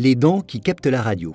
Les dents qui captent la radio.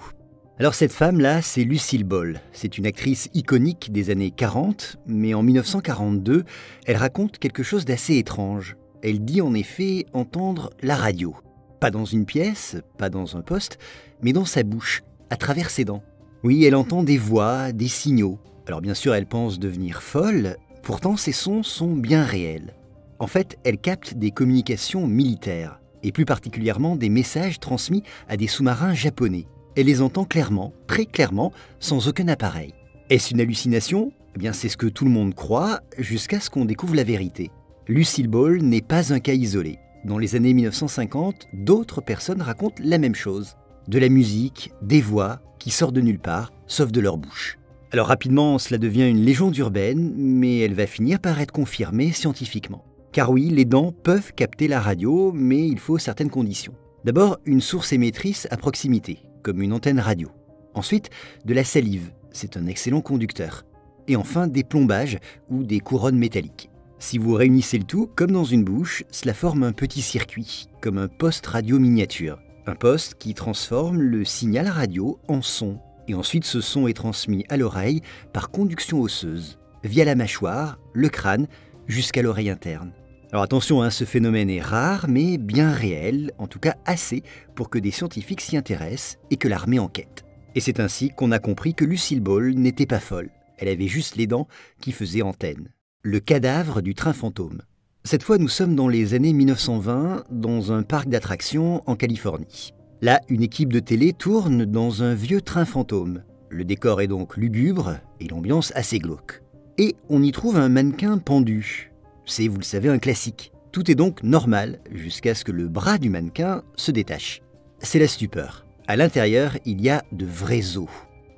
Alors cette femme-là, c'est Lucille Ball. C'est une actrice iconique des années 40, mais en 1942, elle raconte quelque chose d'assez étrange. Elle dit en effet entendre la radio. Pas dans une pièce, pas dans un poste, mais dans sa bouche, à travers ses dents. Oui, elle entend des voix, des signaux. Alors bien sûr, elle pense devenir folle, pourtant ces sons sont bien réels. En fait, elle capte des communications militaires, et plus particulièrement des messages transmis à des sous-marins japonais. Elle les entend clairement, très clairement, sans aucun appareil. Est-ce une hallucination ? Eh bien, c'est ce que tout le monde croit, jusqu'à ce qu'on découvre la vérité. Lucille Ball n'est pas un cas isolé. Dans les années 1950, d'autres personnes racontent la même chose. De la musique, des voix, qui sortent de nulle part, sauf de leur bouche. Alors rapidement, cela devient une légende urbaine, mais elle va finir par être confirmée scientifiquement. Car oui, les dents peuvent capter la radio, mais il faut certaines conditions. D'abord, une source émettrice à proximité, comme une antenne radio. Ensuite, de la salive, c'est un excellent conducteur. Et enfin, des plombages ou des couronnes métalliques. Si vous réunissez le tout, comme dans une bouche, cela forme un petit circuit, comme un poste radio miniature. Un poste qui transforme le signal radio en son. Et ensuite, ce son est transmis à l'oreille par conduction osseuse, via la mâchoire, le crâne, jusqu'à l'oreille interne. Alors attention, ce phénomène est rare, mais bien réel, en tout cas assez pour que des scientifiques s'y intéressent et que l'armée enquête. Et c'est ainsi qu'on a compris que Lucille Ball n'était pas folle, elle avait juste les dents qui faisaient antenne. Le cadavre du train fantôme. Cette fois, nous sommes dans les années 1920, dans un parc d'attractions en Californie. Là, une équipe de télé tourne dans un vieux train fantôme. Le décor est donc lugubre et l'ambiance assez glauque. Et on y trouve un mannequin pendu. C'est, vous le savez, un classique. Tout est donc normal jusqu'à ce que le bras du mannequin se détache. C'est la stupeur. À l'intérieur, il y a de vrais os.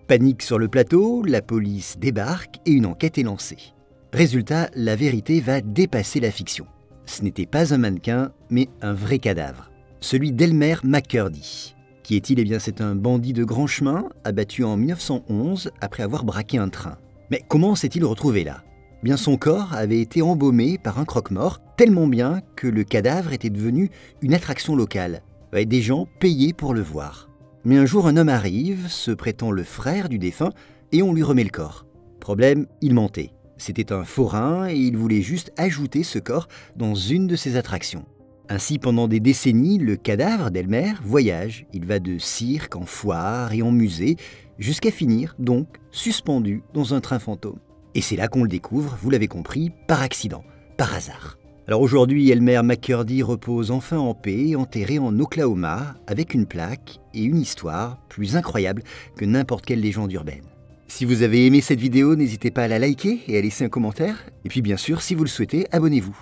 Panique sur le plateau, la police débarque et une enquête est lancée. Résultat, la vérité va dépasser la fiction. Ce n'était pas un mannequin, mais un vrai cadavre. Celui d'Elmer McCurdy. Qui est-il ? Eh bien, c'est un bandit de grand chemin, abattu en 1911 après avoir braqué un train. Mais comment s'est-il retrouvé là ? Bien, son corps avait été embaumé par un croque-mort, tellement bien que le cadavre était devenu une attraction locale. Des gens payaient pour le voir. Mais un jour, un homme arrive, se prétend le frère du défunt, et on lui remet le corps. Problème, il mentait. C'était un forain et il voulait juste ajouter ce corps dans une de ses attractions. Ainsi, pendant des décennies, le cadavre d'Elmer voyage. Il va de cirque en foire et en musée, jusqu'à finir, donc, suspendu dans un train fantôme. Et c'est là qu'on le découvre, vous l'avez compris, par accident, par hasard. Alors aujourd'hui, Elmer McCurdy repose enfin en paix, enterré en Oklahoma, avec une plaque et une histoire plus incroyable que n'importe quelle légende urbaine. Si vous avez aimé cette vidéo, n'hésitez pas à la liker et à laisser un commentaire. Et puis bien sûr, si vous le souhaitez, abonnez-vous.